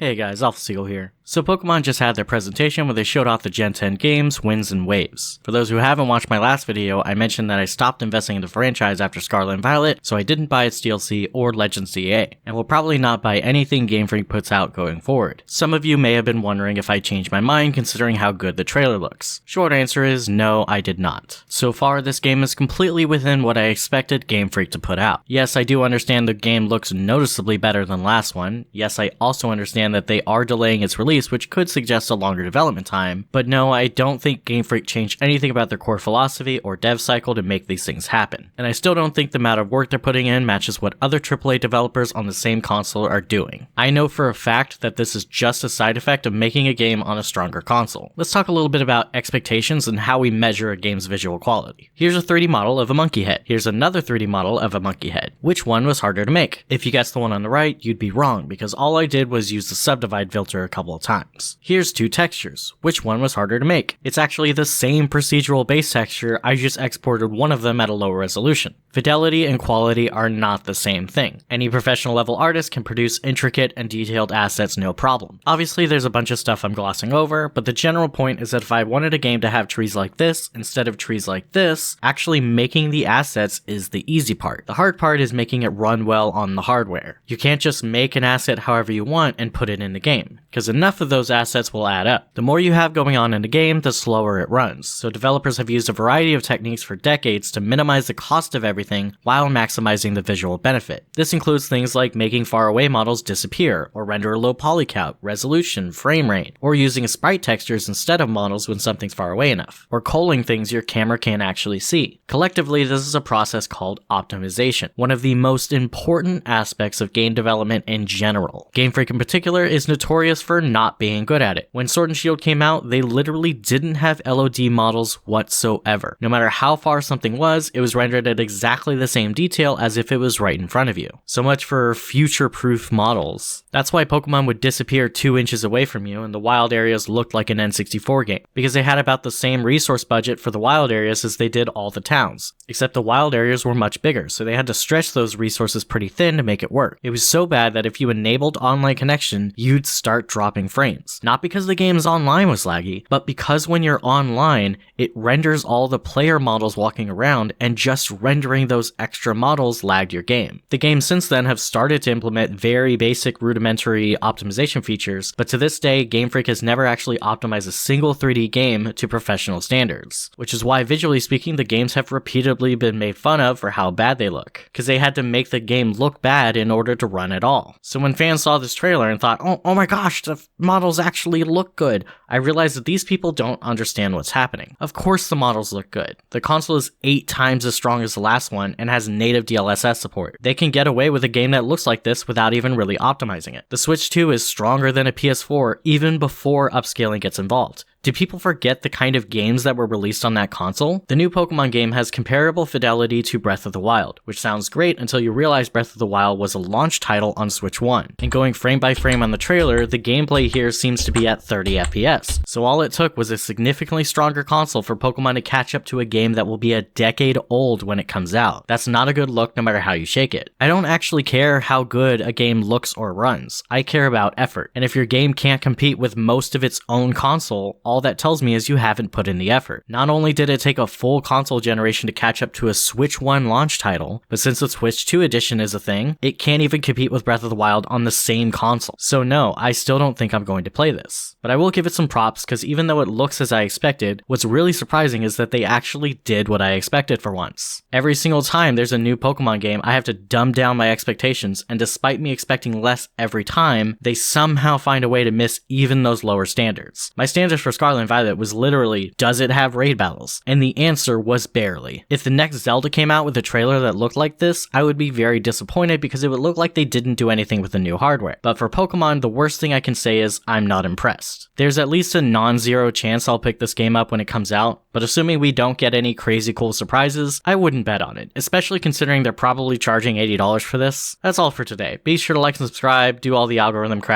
Hey guys, AlphaSeagull here. So Pokemon just had their presentation where they showed off the Gen 10 games, wins, and waves. For those who haven't watched my last video, I mentioned that I stopped investing in the franchise after Scarlet and Violet, so I didn't buy its DLC or Legends CA, and will probably not buy anything Game Freak puts out going forward. Some of you may have been wondering if I changed my mind considering how good the trailer looks. Short answer is no, I did not. So far, this game is completely within what I expected Game Freak to put out. Yes, I do understand the game looks noticeably better than the last one. Yes, I also understand that they are delaying its release, which could suggest a longer development time, but no, I don't think Game Freak changed anything about their core philosophy or dev cycle to make these things happen. And I still don't think the amount of work they're putting in matches what other AAA developers on the same console are doing. I know for a fact that this is just a side effect of making a game on a stronger console. Let's talk a little bit about expectations and how we measure a game's visual quality. Here's a 3D model of a monkey head. Here's another 3D model of a monkey head. Which one was harder to make? If you guessed the one on the right, you'd be wrong because all I did was use the subdivide filter a couple of times. Here's two textures. Which one was harder to make? It's actually the same procedural base texture, I just exported one of them at a lower resolution. Fidelity and quality are not the same thing. Any professional level artist can produce intricate and detailed assets no problem. Obviously there's a bunch of stuff I'm glossing over, but the general point is that if I wanted a game to have trees like this instead of trees like this, actually making the assets is the easy part. The hard part is making it run well on the hardware. You can't just make an asset however you want and put it in the game, because enough of those assets will add up. The more you have going on in the game, the slower it runs. So developers have used a variety of techniques for decades to minimize the cost of everything while maximizing the visual benefit. This includes things like making faraway models disappear, or render a low poly count, resolution, frame rate, or using sprite textures instead of models when something's far away enough, or culling things your camera can't actually see. Collectively, this is a process called optimization, one of the most important aspects of game development in general. Game Freak in particular is notorious for not being good at it. When Sword and Shield came out, they literally didn't have LOD models whatsoever. No matter how far something was, it was rendered at exactly the same detail as if it was right in front of you. So much for future-proof models. That's why Pokemon would disappear 2 inches away from you and the wild areas looked like an N64 game, because they had about the same resource budget for the wild areas as they did all the towns, except the wild areas were much bigger, so they had to stretch those resources pretty thin to make it work. It was so bad that if you enabled online connection, you'd start dropping frames. Not because the game's online was laggy, but because when you're online, it renders all the player models walking around, and just rendering those extra models lagged your game. The games since then have started to implement very basic rudimentary optimization features, but to this day, Game Freak has never actually optimized a single 3D game to professional standards, which is why visually speaking, the games have repeatedly been made fun of for how bad they look, because they had to make the game look bad in order to run at all. So when fans saw this trailer and thought, oh my gosh, the models actually look good, I realized that these people don't understand what's happening. Of course the models look good. The console is 8 times as strong as the last one and has native DLSS support. They can get away with a game that looks like this without even really optimizing it. The Switch 2 is stronger than a PS4 even before upscaling gets involved. Do people forget the kind of games that were released on that console? The new Pokemon game has comparable fidelity to Breath of the Wild, which sounds great until you realize Breath of the Wild was a launch title on Switch 1. And going frame by frame on the trailer, the gameplay here seems to be at 30 FPS. So all it took was a significantly stronger console for Pokemon to catch up to a game that will be a decade old when it comes out. That's not a good look no matter how you shake it. I don't actually care how good a game looks or runs. I care about effort. And if your game can't compete with most of its own console, all that tells me is you haven't put in the effort. Not only did it take a full console generation to catch up to a Switch 1 launch title, but since the Switch 2 edition is a thing, it can't even compete with Breath of the Wild on the same console. So no, I still don't think I'm going to play this. But I will give it some props because even though it looks as I expected, what's really surprising is that they actually did what I expected for once. Every single time there's a new Pokemon game, I have to dumb down my expectations, and despite me expecting less every time, they somehow find a way to miss even those lower standards. My standards for Scarlet and Violet was literally, does it have raid battles? And the answer was barely. If the next Zelda came out with a trailer that looked like this, I would be very disappointed because it would look like they didn't do anything with the new hardware. But for Pokemon, the worst thing I can say is I'm not impressed. There's at least a non-zero chance I'll pick this game up when it comes out, but assuming we don't get any crazy cool surprises, I wouldn't bet on it, especially considering they're probably charging $80 for this. That's all for today. Be sure to like and subscribe, do all the algorithm crap.